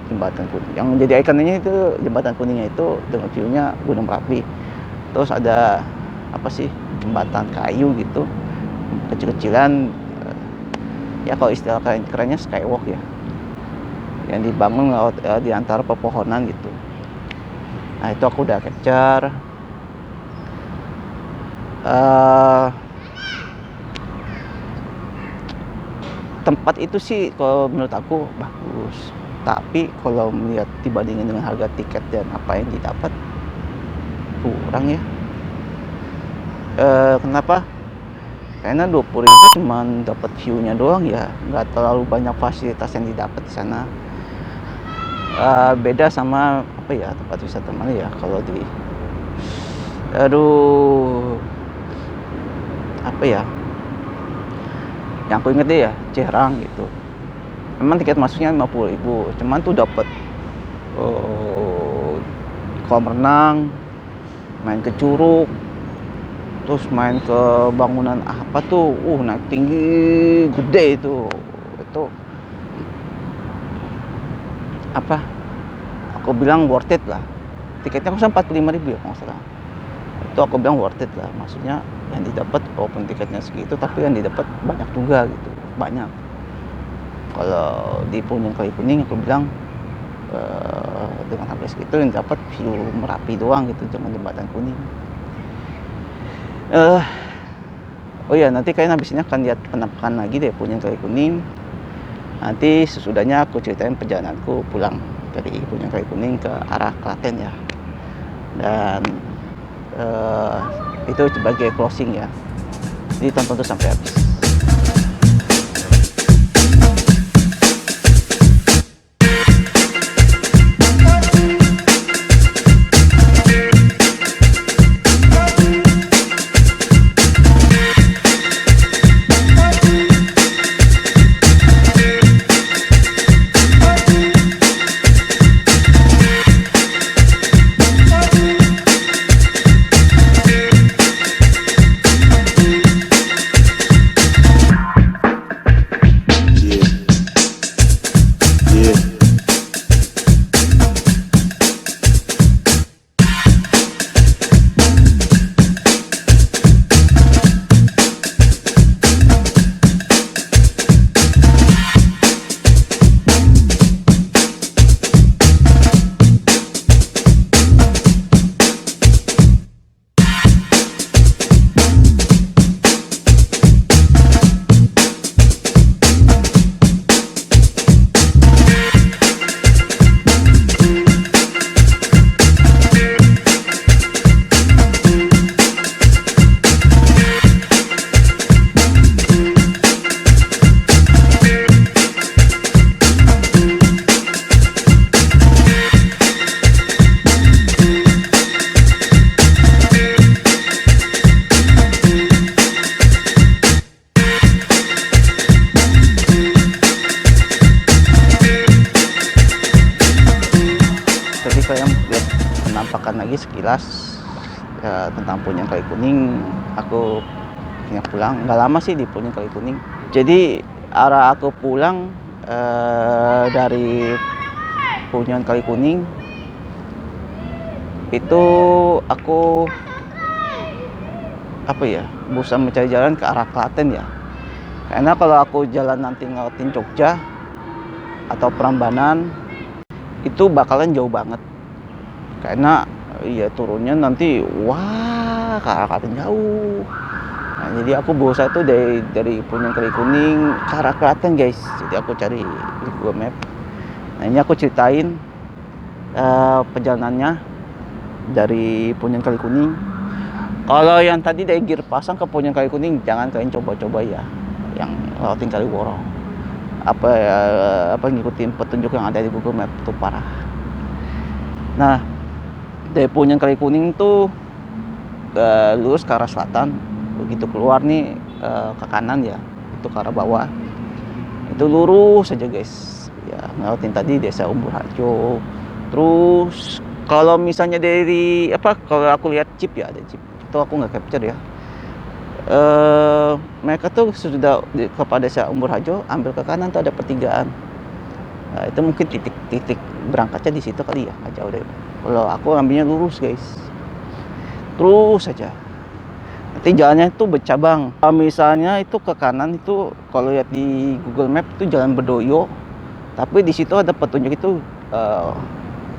jembatan kuning. Yang jadi ikonnya itu jembatan kuningnya itu dengan view-nya Gunung Merapi. Terus ada apa sih? jembatan kayu gitu, kecil-kecilan, ya kalau istilah kerennya skywalk ya, yang dibangun di antara pepohonan gitu. Nah itu aku udah capture. Tempat itu sih kalau menurut aku bagus, tapi kalau melihat dibandingin dengan harga tiket dan apa yang didapat, kurang ya. Kenapa? Karena 20.000 cuman dapat view-nya doang ya, nggak terlalu banyak fasilitas yang didapat di sana. Beda sama apa ya, tempat wisata mana ya, kalau di apa ya, yang aku inget deh ya, Cerang gitu. Memang tiket masuknya 50.000, cuman tuh dapat kolam renang, main ke curug, terus main ke bangunan apa tuh, naik tinggi gede itu apa, aku bilang worth it lah. Tiketnya kan 45.000 ya kalau nggak salah. Itu aku bilang worth it lah, maksudnya yang didapat walaupun tiketnya segitu, tapi yang didapat banyak juga gitu, banyak. Kalau di Punyang Kali Kuning aku bilang dengan harga segitu yang dapat view Merapi doang gitu, jangan jembatan kuning. Oh iya, nanti kalian habis ini akan lihat penampakan lagi deh Punyang Kali Kuning. Nanti sesudahnya aku ceritain perjalananku pulang dari Punyang Kali Kuning ke arah Klaten ya. Dan itu sebagai closing ya. Jadi tonton tuh sampai habis. Penampakan lagi sekilas ya, tentang Punyang Kali Kuning. Aku pulang nggak lama sih di Punyang Kali Kuning. Jadi arah aku pulang dari Punyang Kali Kuning itu aku apa ya, berusaha mencari jalan ke arah Klaten ya. Karena kalau aku jalan nanti ngelewatin Jogja atau Prambanan itu bakalan jauh banget. Karena ya turunnya nanti wah ke arah Klaten jauh. Nah, jadi aku berusaha tuh dari Punyang Kali Kuning ke arah Klaten guys. Jadi aku cari di Google Map. Nah ini aku ceritain perjalanannya dari Punyang Kali Kuning. Kalau yang tadi dari Girpasang ke Punyang Kali Kuning jangan kalian coba-coba ya, yang lewatin Kaliworo. Apa ngikutin petunjuk yang ada di Google Map itu parah. Nah dari Punyang Kali Kuning tuh lurus ke arah selatan, begitu keluar nih ke kanan ya, itu ke arah bawah, itu lurus saja guys ya, ngelewatin tadi desa Umbur Harjo. Terus kalau misalnya dari kalau aku lihat jeep ya, ada jeep itu aku nggak capture ya, mereka tuh sudah kepada desa Umbur Harjo ambil ke kanan tuh ada pertigaan. Nah, itu mungkin titik berangkatnya di situ kali ya, nggak jauh dari. Kalau aku ambilnya lurus guys, terus saja. Nanti Nanti jalannya itu bercabang. Misalnya itu ke kanan itu kalau lihat di Google Map itu jalan Bedoyo, tapi di situ ada petunjuk itu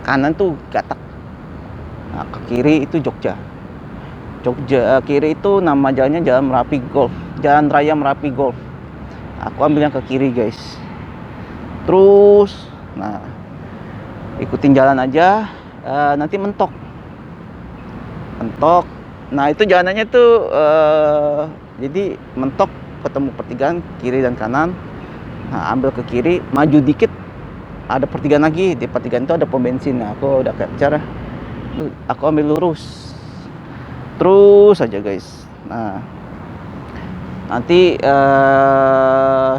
kanan tuh Gatak. Nah, ke kiri itu Jogja. Jogja kiri itu nama jalannya Jalan Merapi Golf, Jalan Raya Merapi Golf. Aku ambil yang ke kiri guys. Terus, nah ikutin jalan aja. Nanti mentok. Nah itu jalanannya tuh jadi mentok ketemu pertigaan kiri dan kanan. Nah ambil ke kiri, maju dikit ada pertigaan lagi. Di pertigaan itu ada pom bensin. Nah, aku udah capture. Aku ambil lurus terus aja guys. Nah nanti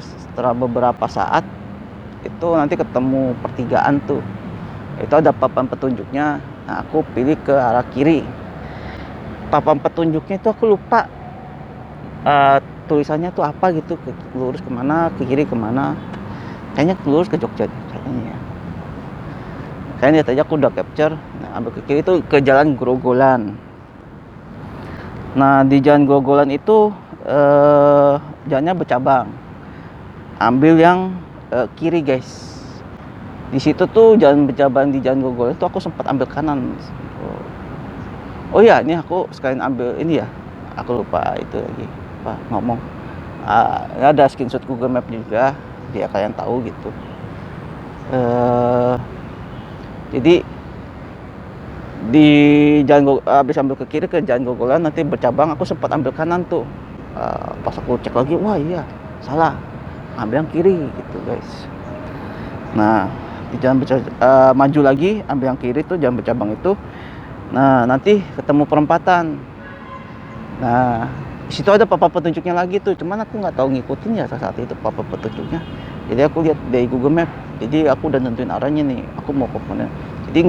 setelah beberapa saat itu nanti ketemu pertigaan tuh. Itu ada papan petunjuknya. Nah aku pilih ke arah kiri. Papan petunjuknya itu aku lupa tulisannya tuh apa gitu, lurus kemana, ke kiri kemana. Kayaknya lurus ke Jogja kayaknya ya. Kayaknya lihat aja aku udah capture. Nah ambil ke kiri itu ke Jalan Grogolan. Nah di Jalan Grogolan itu jalannya bercabang. Ambil yang kiri guys. Di situ tuh jalan bercabang di Jalan Grogolan itu aku sempat ambil kanan. Oh iya, ini aku sekalian ambil ini ya. Aku lupa itu lagi ngomong. Ada screenshot Google Map juga, biar kalian tahu gitu. Jadi di jalan habis ambil ke kiri ke Jalan Grogolan nanti bercabang, aku sempat ambil kanan tuh. Pas aku cek lagi, wah iya salah, ambil yang kiri gitu guys. Nah di jalan maju lagi, ambil yang kiri tuh jalan bercabang itu. Nah nanti ketemu perempatan. Nah di situ ada papan petunjuknya lagi tuh, cuman aku nggak tahu ngikutin ya saat itu papan petunjuknya. Jadi aku lihat dari Google Map, jadi aku udah nentuin arahnya nih, aku mau ke mana. Jadi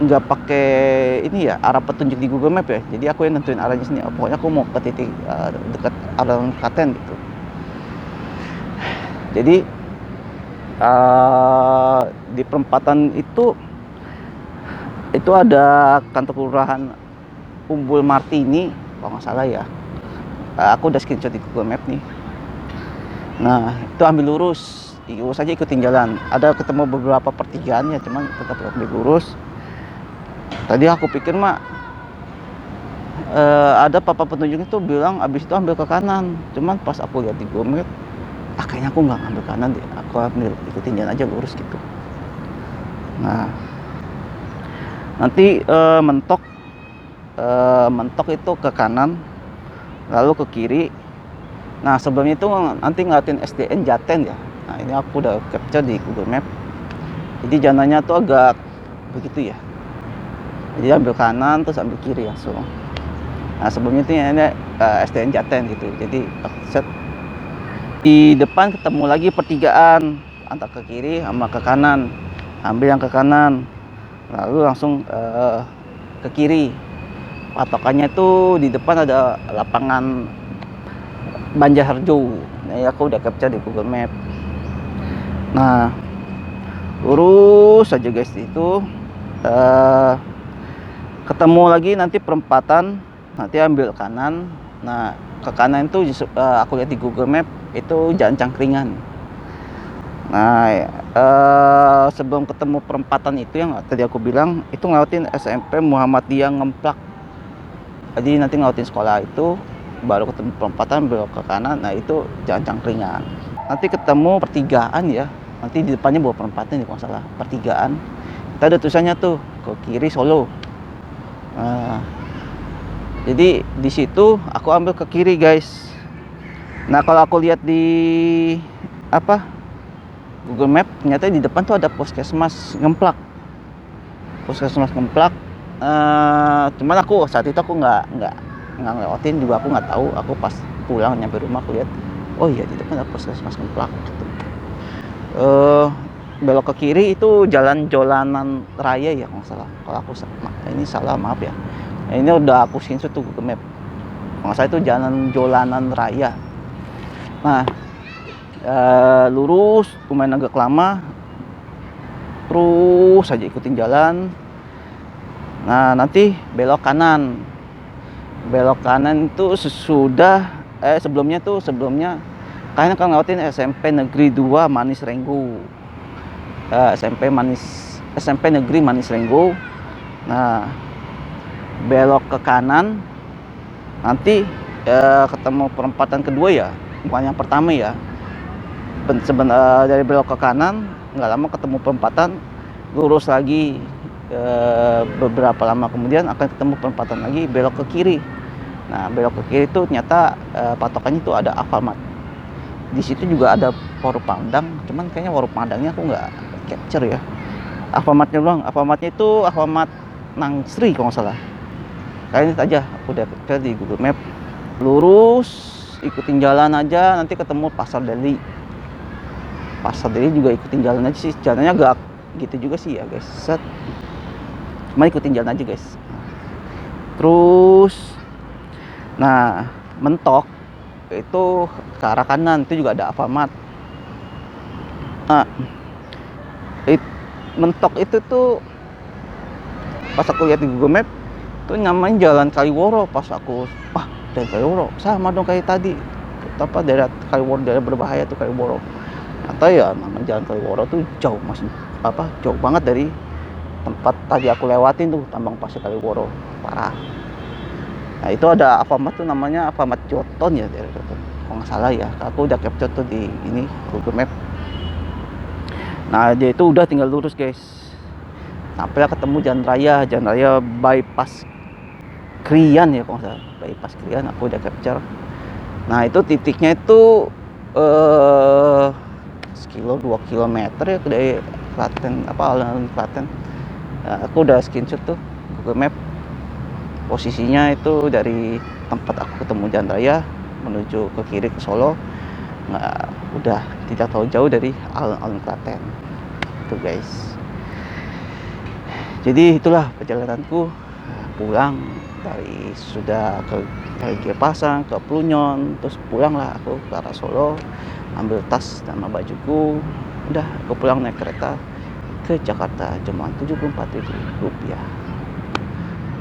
nggak pakai ini ya arah petunjuk di Google Map ya. Jadi aku yang nentuin arahnya sini. Pokoknya aku mau ke titik dekat alun Klaten gitu. Jadi di perempatan itu ada kantor kelurahan Umbul Martini kalau nggak salah ya. Aku udah screenshot di Google Map nih. Nah itu ambil lurus aja, ikutin jalan. Ada ketemu beberapa pertigaan ya, cuman tetap ambil lurus. Tadi aku pikir ada papan petunjuknya tuh bilang abis itu ambil ke kanan, cuman pas aku lihat di Google Map kayaknya aku nggak ngambil kanan deh, aku ambil ikutin jalan aja lurus gitu. Nah nanti mentok itu ke kanan lalu ke kiri. Nah sebelumnya itu nanti ngeliatin SDN Jaten ya. Nah ini aku udah capture di Google Map. Jadi jalannya tuh agak begitu ya, jadi ambil kanan terus ambil kiri langsung. Nah sebelumnya itu ini SDN Jaten gitu. Jadi set di depan ketemu lagi pertigaan antara ke kiri sama ke kanan, ambil yang ke kanan lalu langsung ke kiri. Patokannya tuh di depan ada lapangan Banjarharjo. Nah aku udah capture di Google Map. Nah lurus saja guys, itu ketemu lagi nanti perempatan, nanti ambil kanan. Nah ke kanan itu aku lihat di Google Map itu Jalan Cangkringan. Nah sebelum ketemu perempatan itu yang tadi aku bilang itu ngelewatin SMP Muhammadiyah Ngemplak. Jadi nanti ngelewatin sekolah itu baru ketemu perempatan, belok ke kanan. Nah itu Jalan Cangkringan. Nanti ketemu pertigaan ya, nanti di depannya bawa perempatan ya kalau nggak salah, pertigaan. Kita ada tulisannya tuh ke kiri Solo. Nah jadi di situ aku ambil ke kiri guys. Nah kalau aku lihat di Google Map, ternyata di depan tuh ada Puskesmas Ngemplak. Cuman aku saat itu aku nggak ngelewatin juga, aku nggak tahu. Aku pas pulang nyampe rumah aku lihat, oh iya di depan ada Puskesmas Ngemplak gitu. Belok ke kiri itu Jalan Jolanan Raya ya kalau nggak salah. Kalau aku ini salah maaf ya. Nah, ini udah aku screenshot tuh Google Map. Kalau nggak salah itu Jalan Jolanan Raya. Nah lurus lumayan agak lama, terus saja ikutin jalan. Nah, nanti belok kanan. Belok kanan itu sesudah sebelumnya kalian akan ngelewatin SMP Negeri 2 Manis Renggo. SMP Negeri Manis Renggo. Nah, belok ke kanan nanti ketemu perempatan kedua ya, bukan yang pertama ya. Dari belok ke kanan nggak lama ketemu perempatan, lurus lagi beberapa lama kemudian akan ketemu perempatan lagi, belok ke kiri. Nah, belok ke kiri itu ternyata patokannya itu ada Alfamart. Di situ juga ada warung Padang, cuman kayaknya warung Padangnya aku nggak capture ya. Alfamartnya doang. Alfamartnya itu Alfamart Nangsri kalau nggak salah. Kayaknya aja aku udah capture di Google Map. Lurus, ikutin jalan aja, nanti ketemu Pasar Deli. Pasar Deli juga ikutin jalan aja sih, jalannya agak gitu juga sih ya guys. Set. Cuma ikutin jalan aja guys. Terus, nah mentok itu ke arah kanan itu juga ada Alfamart. Nah, mentok itu tuh pas aku lihat di Google Map tuh namanya Jalan Kaliworo. Pas aku Jalan Kaliworo sama dong kayak tadi, apa daerah Kaliworo, daerah berbahaya tuh Kaliworo. Atau ya nama Jalan Kaliworo tuh jauh, masih jauh banget dari tempat tadi aku lewatin tuh, tambang pasir Kaliworo, parah. Nah, itu ada Alfamart tuh namanya Alfamart Joton ya, daerah Joton kalau nggak salah ya. Aku udah capture tuh di ini Google Map. Nah, dia itu udah tinggal lurus guys, sampailah ketemu Jalan Raya bypass Krian ya kalau nggak salah, bypass Krian aku udah capture. Nah, itu titiknya itu sekilo 2 kilometer ya dari Klaten, alun-alun Klaten. Nah, aku udah screenshot tuh Google Map. Posisinya itu dari tempat aku ketemu Jalan Raya menuju ke kiri ke Solo, udah tidak terlalu jauh dari alun-alun Klaten itu guys. Jadi itulah perjalananku pulang dari Giri Pasang ke Plunyon, terus pulanglah aku ke arah Solo, ambil tas sama bajuku, udah aku pulang naik kereta ke Jakarta, cuma Rp74.000.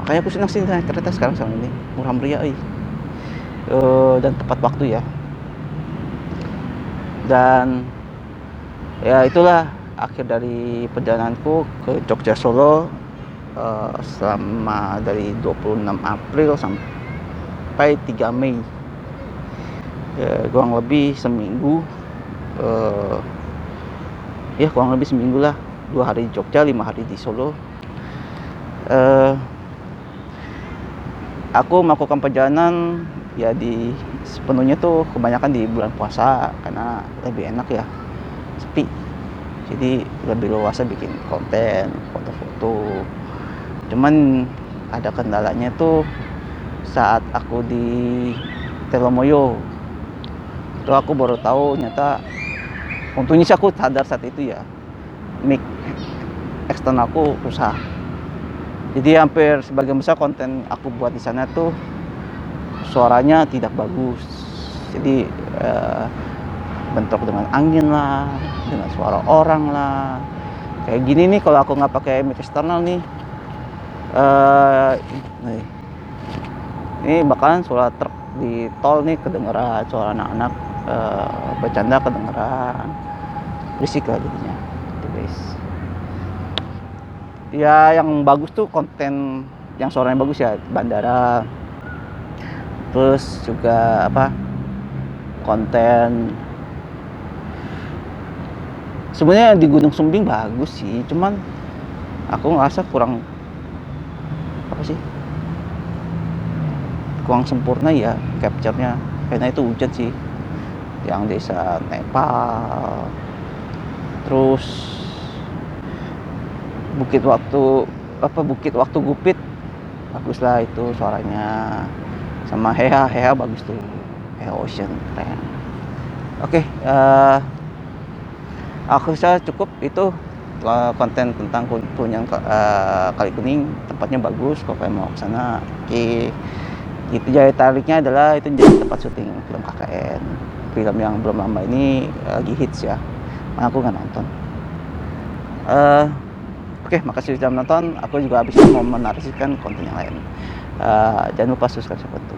Makanya aku senang sih naik kereta sekarang ini, murah meriah dan tepat waktu ya. Dan ya itulah akhir dari perjalananku ke Jogja Solo selama dari 26 April sampai 3 Mei. Kurang lebih seminggu, kurang lebih seminggu lah, 2 hari di Jogja, 5 hari di Solo. Aku melakukan perjalanan ya di sepenuhnya tuh kebanyakan di bulan puasa karena lebih enak ya, sepi, jadi lebih luasa bikin konten, foto-foto. Cuman ada kendalanya tuh saat aku di Telomoyo itu aku baru tahu ternyata, untungnya sih aku sadar saat itu ya, mic eksternalku rusak. Jadi hampir sebagian besar konten aku buat di sana tuh suaranya tidak bagus. Jadi bentrok dengan angin lah, dengan suara orang lah. Kayak gini nih kalau aku nggak pakai mic eksternal nih, ini bakalan suara truk di tol nih kedengeran, suara anak-anak bercanda kedengeran, berisik lah jadinya. Gitu guys. Ya yang bagus tuh konten yang suaranya bagus ya, bandara. Terus juga konten sebenarnya di Gunung Sumbing bagus sih, cuman aku ngerasa kurang sempurna ya capture-nya, karena itu hujan sih yang desa Nepal. Terus Bukit Waktu Gupit bagus lah itu suaranya, sama Heha bagus tuh, Heha Ocean keren. Oke, aku rasa cukup itu konten tentang Kunjungan Kali Kuning. Tempatnya bagus kalau kalian mau ke sana. Oke, itu jaya tariknya adalah itu jadi tempat syuting film KKN, film yang belum lama ini lagi hits ya, aku nggak nonton. Oke, makasih sudah menonton. Aku juga habis ini mau menarasikan konten yang lain. Jangan lupa subscribe, untuk